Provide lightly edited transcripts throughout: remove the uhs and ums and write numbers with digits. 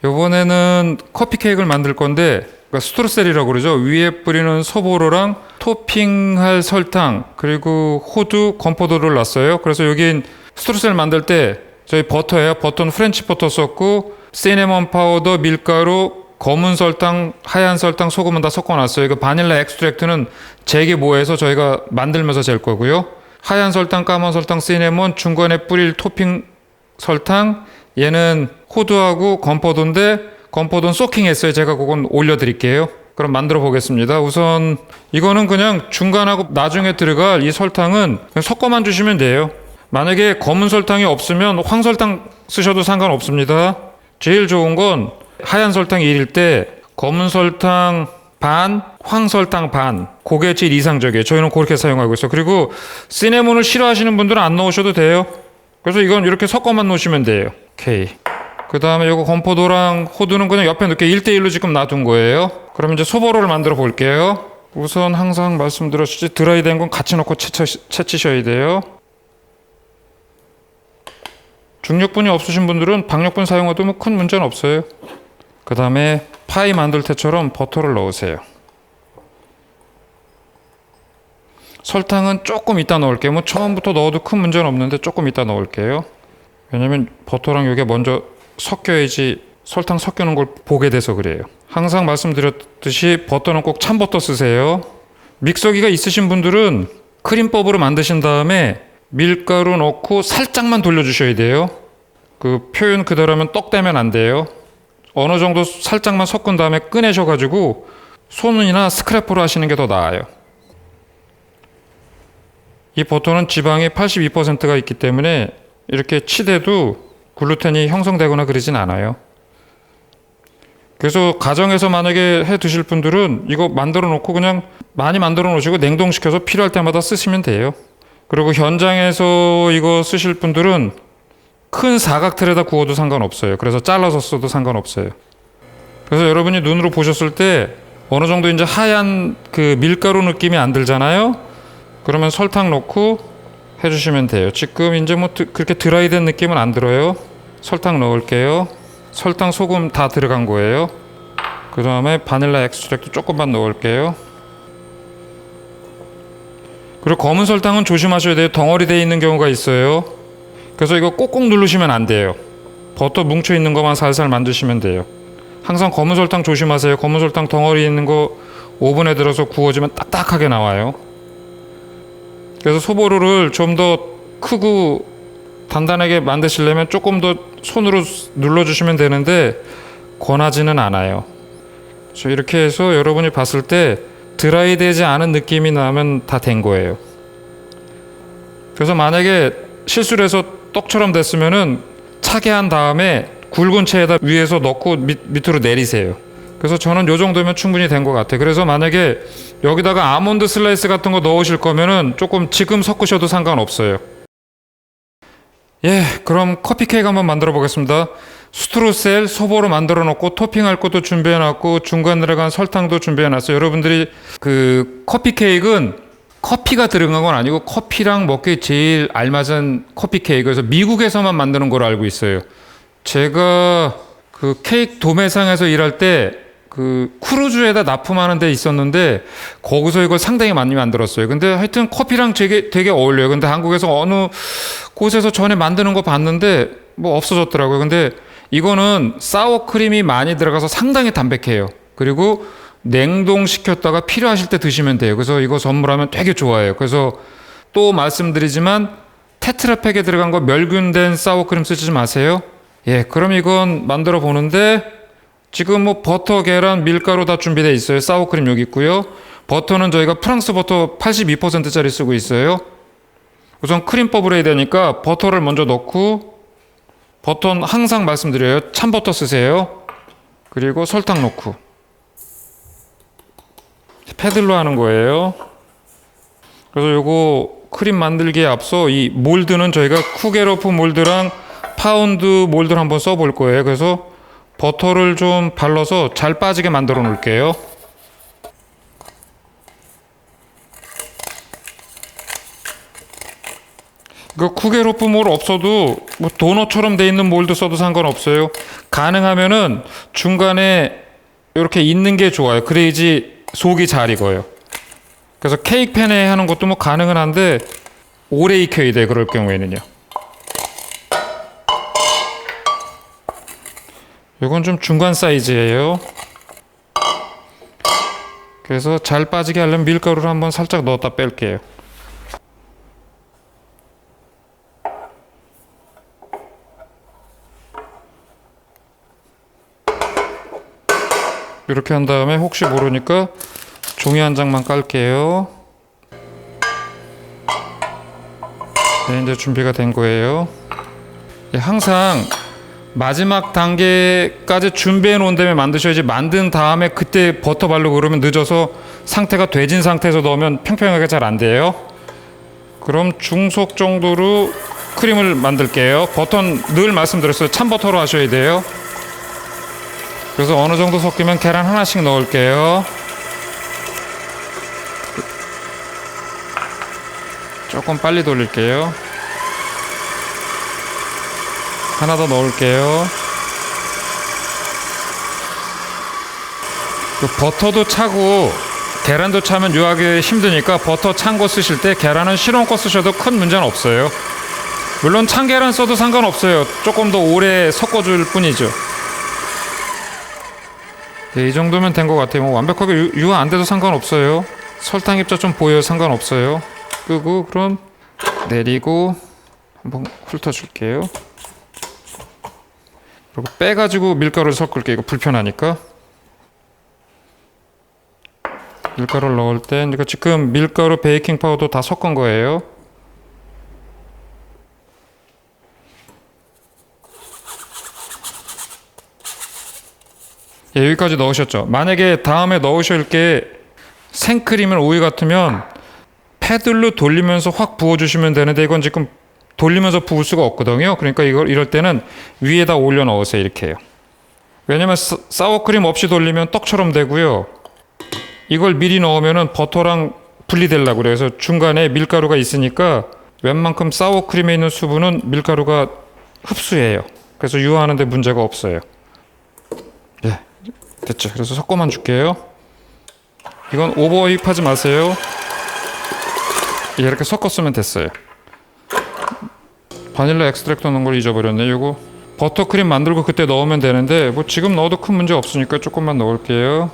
요번에는 커피 케이크를 만들 건데, 그러니까 스트로셀이라고 그러죠. 위에 뿌리는 소보로랑 토핑할 설탕, 그리고 호두, 건포도를 놨어요. 그래서 여긴 스트로셀 만들 때 저희 버터예요. 버터는 프렌치 버터 썼고, 시네몬 파우더, 밀가루, 검은 설탕, 하얀 설탕, 소금은 다 섞어놨어요. 그 바닐라 엑스트랙트는 제게 모해서 저희가 만들면서 잴 거고요. 하얀 설탕, 까만 설탕, 시네몬, 중간에 뿌릴 토핑 설탕, 얘는 호두하고 건포도인데 건포도는 소킹했어요. 제가 그건 올려드릴게요. 그럼 만들어 보겠습니다. 우선 이거는 그냥 중간하고 나중에 들어갈 이 설탕은 그냥 섞어만 주시면 돼요. 만약에 검은 설탕이 없으면 황설탕 쓰셔도 상관없습니다. 제일 좋은 건 하얀 설탕 1일 때 검은 설탕 반, 황설탕 반. 그게 제일 이상적이에요. 저희는 그렇게 사용하고 있어요. 그리고 시네몬을 싫어하시는 분들은 안 넣으셔도 돼요. 그래서 이건 이렇게 섞어만 놓으시면 돼요. 오케이. 그 다음에 이거 건포도랑 호두는 그냥 옆에 넣게 1대1로 지금 놔둔 거예요. 그럼 이제 소보로를 만들어 볼게요. 우선 항상 말씀드렸듯이 드라이 된 건 같이 넣고 채치셔야 돼요. 중력분이 없으신 분들은 박력분 사용해도 뭐 큰 문제는 없어요. 그 다음에 파이 만들 때처럼 버터를 넣으세요. 설탕은 조금 이따 넣을게요. 뭐 처음부터 넣어도 큰 문제는 없는데 조금 이따 넣을게요. 왜냐면 버터랑 이게 먼저 섞여야지 설탕 섞여는 걸 보게 돼서 그래요. 항상 말씀드렸듯이 버터는 꼭 참버터 쓰세요. 믹서기가 있으신 분들은 크림법으로 만드신 다음에 밀가루 넣고 살짝만 돌려주셔야 돼요. 그 표현 그대로 하면 떡 되면 안 돼요. 어느 정도 살짝만 섞은 다음에 꺼내셔가지고 손이나 스크래퍼로 하시는 게 더 나아요. 이 버터는 지방이 82%가 있기 때문에 이렇게 치대도 글루텐이 형성되거나 그러진 않아요. 그래서 가정에서 만약에 해 드실 분들은 이거 만들어 놓고 그냥 많이 만들어 놓으시고 냉동시켜서 필요할 때마다 쓰시면 돼요. 그리고 현장에서 이거 쓰실 분들은 큰 사각틀에다 구워도 상관없어요. 그래서 잘라서 써도 상관없어요. 그래서 여러분이 눈으로 보셨을 때 어느 정도 이제 하얀 그 밀가루 느낌이 안 들잖아요. 그러면 설탕 넣고 해주시면 돼요. 지금 이제 뭐 그렇게 드라이된 느낌은 안 들어요. 설탕 넣을게요. 설탕, 소금 다 들어간 거예요. 그 다음에 바닐라 엑스트랙트 조금만 넣을게요. 그리고 검은 설탕은 조심하셔야 돼요. 덩어리 되어 있는 경우가 있어요. 그래서 이거 꼭꼭 누르시면 안 돼요. 버터 뭉쳐 있는 것만 살살 만드시면 돼요. 항상 검은 설탕 조심하세요. 검은 설탕 덩어리 있는 거 오븐에 들어서 구워지면 딱딱하게 나와요. 그래서 소보루를 좀 더 크고 단단하게 만드시려면 조금 더 손으로 눌러주시면 되는데 권하지는 않아요. 그래서 이렇게 해서 여러분이 봤을 때 드라이 되지 않은 느낌이 나면 다 된 거예요. 그래서 만약에 실수를 해서 떡처럼 됐으면은 차게 한 다음에 굵은 체에다 위에서 넣고 밑으로 내리세요. 그래서 저는 요 정도면 충분히 된 것 같아요. 그래서 만약에 여기다가 아몬드 슬라이스 같은 거 넣으실 거면은 조금 지금 섞으셔도 상관없어요. 예, 그럼 커피 케이크 한번 만들어 보겠습니다. 스트로셀 소보로 만들어 놓고 토핑할 것도 준비해 놨고 중간 들어간 설탕도 준비해 놨어요. 여러분들이 그 커피 케이크는 커피가 들어간 건 아니고 커피랑 먹기 제일 알맞은 커피 케이크. 그래서 미국에서만 만드는 걸로 알고 있어요. 제가 그 케이크 도매상에서 일할 때 그 크루즈에다 납품하는 데 있었는데 거기서 이걸 상당히 많이 만들었어요. 근데 하여튼 커피랑 되게 어울려요. 근데 한국에서 어느 곳에서 전에 만드는 거 봤는데 뭐 없어졌더라고요. 근데 이거는 사워크림이 많이 들어가서 상당히 담백해요. 그리고 냉동시켰다가 필요하실 때 드시면 돼요. 그래서 이거 선물하면 되게 좋아해요. 그래서 또 말씀드리지만 테트라팩에 들어간 거 멸균된 사워크림 쓰지 마세요. 예, 그럼 이건 만들어 보는데 지금 뭐 버터, 계란, 밀가루 다 준비되어 있어요. 사워크림 여기 있고요. 버터는 저희가 프랑스 버터 82%짜리 쓰고 있어요. 우선 크림법으로 해야 되니까 버터를 먼저 넣고, 버터는 항상 말씀드려요. 참버터 쓰세요. 그리고 설탕 넣고 패들로 하는 거예요. 그래서 요거 크림 만들기에 앞서 이 몰드는 저희가 쿠게로프 몰드랑 파운드 몰드를 한번 써볼 거예요. 그래서 버터를 좀 발라서 잘 빠지게 만들어 놓을게요. 그 쿠게로프 몰 없어도 뭐 도넛처럼 돼 있는 몰드 써도 상관없어요. 가능하면은 중간에 이렇게 있는 게 좋아요. 그래야지 속이 잘 익어요. 그래서 케이크 팬에 하는 것도 뭐 가능은 한데 오래 익혀야 돼. 그럴 경우에는요. 이건 좀 중간 사이즈예요. 그래서 잘 빠지게 하려면 밀가루를 한번 살짝 넣었다 뺄게요. 이렇게 한 다음에 혹시 모르니까 종이 한 장만 깔게요. 네, 이제 준비가 된 거예요. 항상 마지막 단계까지 준비해 놓은 다음에 만드셔야지, 만든 다음에 그때 버터 바르고 그러면 늦어서 상태가 돼진 상태에서 넣으면 평평하게 잘 안 돼요. 그럼 중속 정도로 크림을 만들게요. 버터는 늘 말씀드렸어요. 참버터로 하셔야 돼요. 그래서 어느 정도 섞이면 계란 하나씩 넣을게요. 조금 빨리 돌릴게요. 하나 더 넣을게요. 그 버터도 차고 계란도 차면 유하기 힘드니까 버터 찬 거 쓰실 때 계란은 실온 거 쓰셔도 큰 문제는 없어요. 물론 찬 계란 써도 상관없어요. 조금 더 오래 섞어줄 뿐이죠. 네, 이 정도면 된 것 같아요. 뭐 완벽하게 유화 안 돼도 상관없어요. 설탕 입자 좀 보여요. 상관없어요. 끄고 그럼 내리고 한번 훑어줄게요. 그리고 빼가지고 밀가루를 섞을게요. 이거 불편하니까. 밀가루를 넣을 때 이거 지금 밀가루, 베이킹 파우더 다 섞은 거예요. 예, 여기까지 넣으셨죠. 만약에 다음에 넣으실 게 생크림이나 우유 같으면 패들로 돌리면서 확 부어주시면 되는데 이건 지금 돌리면서 부을 수가 없거든요. 그러니까 이럴 때는 위에다 올려 넣으세요. 이렇게요. 왜냐면 사워크림 없이 돌리면 떡처럼 되고요. 이걸 미리 넣으면은 버터랑 분리되려고 그래요. 그래서 중간에 밀가루가 있으니까 웬만큼 사워크림에 있는 수분은 밀가루가 흡수해요. 그래서 유화하는데 문제가 없어요. 예, 됐죠. 그래서 섞어만 줄게요. 이건 오버힙 하지 마세요. 예, 이렇게 섞었으면 됐어요. 바닐라 엑스트랙트 넣은 걸 잊어버렸네. 이거 버터크림 만들고 그때 넣으면 되는데 뭐 지금 넣어도 큰 문제 없으니까 조금만 넣을게요.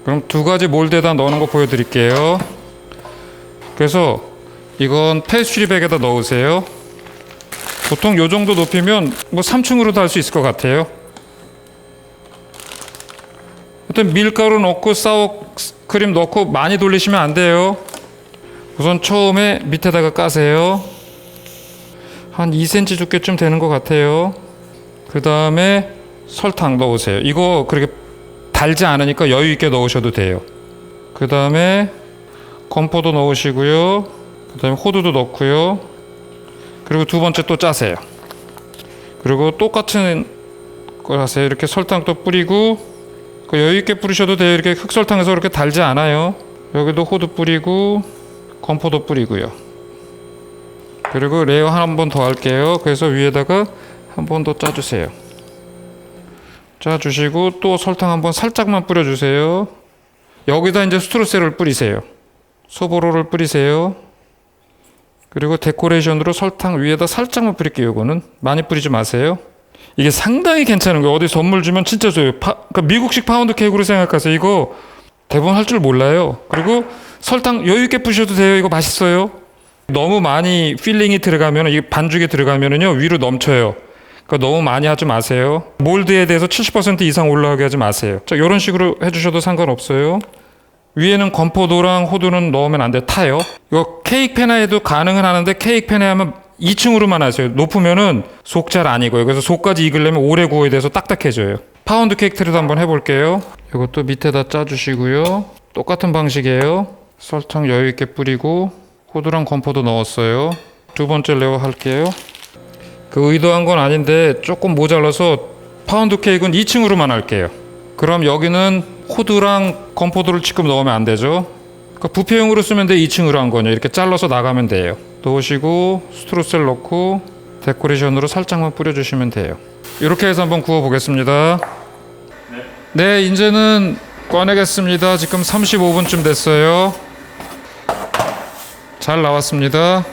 그럼 두 가지 몰드에다 넣는 거 보여드릴게요. 그래서 이건 페스츄리백에다 넣으세요. 보통 요 정도 높이면 뭐 3층으로도 할 수 있을 것 같아요. 일단 밀가루 넣고 사워크림 넣고 많이 돌리시면 안 돼요. 우선 처음에 밑에다가 까세요. 한 2cm 두께쯤 되는 것 같아요. 그 다음에 설탕 넣으세요. 이거 그렇게 달지 않으니까 여유 있게 넣으셔도 돼요. 그 다음에 건포도 넣으시고요. 그 다음에 호두도 넣고요. 그리고 두 번째 또 짜세요. 그리고 똑같은 걸 하세요. 이렇게 설탕도 뿌리고 여유 있게 뿌리셔도 돼요. 이렇게 흑설탕에서 그렇게 달지 않아요. 여기도 호두 뿌리고 건포도 뿌리고요. 그리고 레이어 한 번 더 할게요. 그래서 위에다가 한 번 더 짜주세요. 짜주시고 또 설탕 한번 살짝만 뿌려주세요. 여기다 이제 스트로셀을 뿌리세요. 소보로를 뿌리세요. 그리고 데코레이션으로 설탕 위에다 살짝만 뿌릴게요. 이거는 많이 뿌리지 마세요. 이게 상당히 괜찮은 거예요. 어디 선물 주면 진짜 좋아요. 그러니까 미국식 파운드 케이크로 생각하세요. 이거 대부분 할 줄 몰라요. 그리고 설탕 여유 있게 뿌셔도 돼요. 이거 맛있어요. 너무 많이 필링이 들어가면, 이게 반죽에 들어가면은요 위로 넘쳐요. 그러니까 너무 많이 하지 마세요. 몰드에 대해서 70% 이상 올라가게 하지 마세요. 자, 이런 식으로 해주셔도 상관없어요. 위에는 건포도랑 호두는 넣으면 안 돼. 타요. 이거 케이크 팬에 해도 가능은 하는데 케이크 팬에 하면 2층으로만 하세요. 높으면은 속 잘 안 익어요. 그래서 속까지 익으려면 오래 구워야 돼서 딱딱해져요. 파운드 케이크 트레도 한번 해볼게요. 이것도 밑에다 짜주시고요. 똑같은 방식이에요. 설탕 여유 있게 뿌리고 호두랑 건포도 넣었어요. 두 번째 레어 할게요. 그 의도한 건 아닌데 조금 모자라서 파운드 케이크는 2층으로만 할게요. 그럼 여기는 호두랑 건포도를 지금 넣으면 안 되죠. 그러니까 부페용으로 쓰면 돼. 2층으로 한 거냐. 이렇게 잘라서 나가면 돼요. 넣으시고 스트로셀 넣고 데코레이션으로 살짝만 뿌려주시면 돼요. 이렇게 해서 한번 구워 보겠습니다. 네, 이제는 꺼내겠습니다. 지금 35분쯤 됐어요. 잘 나왔습니다.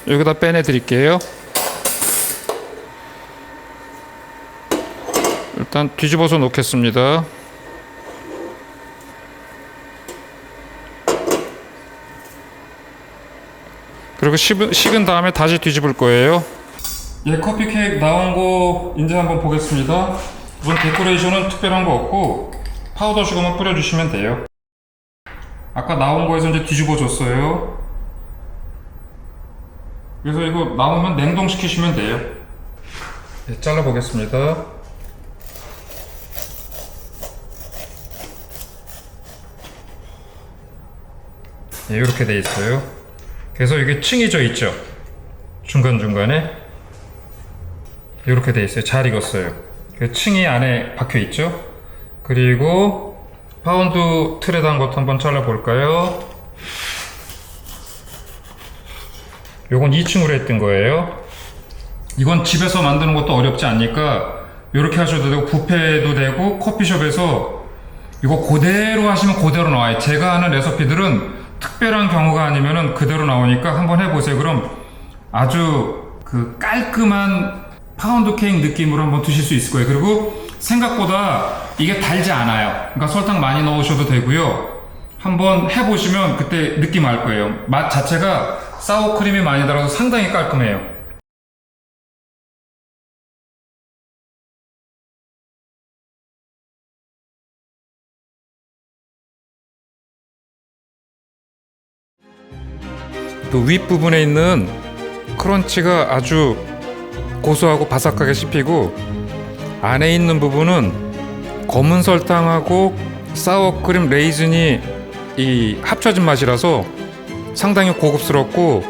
여기다 빼내 드릴게요. 일단 뒤집어서 놓겠습니다. 그리고 식은 다음에 다시 뒤집을 거예요. 예, 커피 케이크 나온 거 이제 한번 보겠습니다. 우선 데코레이션은 특별한 거 없고 파우더 슈거만 뿌려주시면 돼요. 아까 나온 거에서 이제 뒤집어 줬어요. 그래서 이거 남으면 냉동시키시면 돼요. 예, 잘라 보겠습니다. 예, 이렇게 돼 있어요. 그래서 이게 층이 져 있죠. 중간중간에 이렇게 돼 있어요. 잘 익었어요. 그 층이 안에 박혀 있죠. 그리고 파운드 틀에 단 것도 한번 잘라 볼까요? 요건 2층으로 했던 거예요. 이건 집에서 만드는 것도 어렵지 않으니까 이렇게 하셔도 되고 뷔페도 되고 커피숍에서 이거 그대로 하시면 그대로 나와요. 제가 하는 레시피들은 특별한 경우가 아니면은 그대로 나오니까 한번 해보세요. 그럼 아주 그 깔끔한 파운드 케이크 느낌으로 한번 드실 수 있을 거예요. 그리고 생각보다 이게 달지 않아요. 그러니까 설탕 많이 넣으셔도 되고요. 한번 해보시면 그때 느낌 알 거예요. 맛 자체가 사워크림이 많이 들어서 상당히 깔끔해요. 그 윗부분에 있는 크런치가 아주 고소하고 바삭하게 씹히고 안에 있는 부분은 검은 설탕하고 사워크림 레이즌이 이 합쳐진 맛이라서 상당히 고급스럽고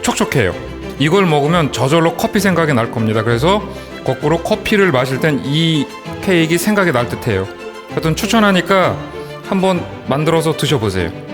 촉촉해요. 이걸 먹으면 저절로 커피 생각이 날 겁니다. 그래서 거꾸로 커피를 마실 땐 이 케이크 생각이 날 듯해요. 하여튼 추천하니까 한번 만들어서 드셔보세요.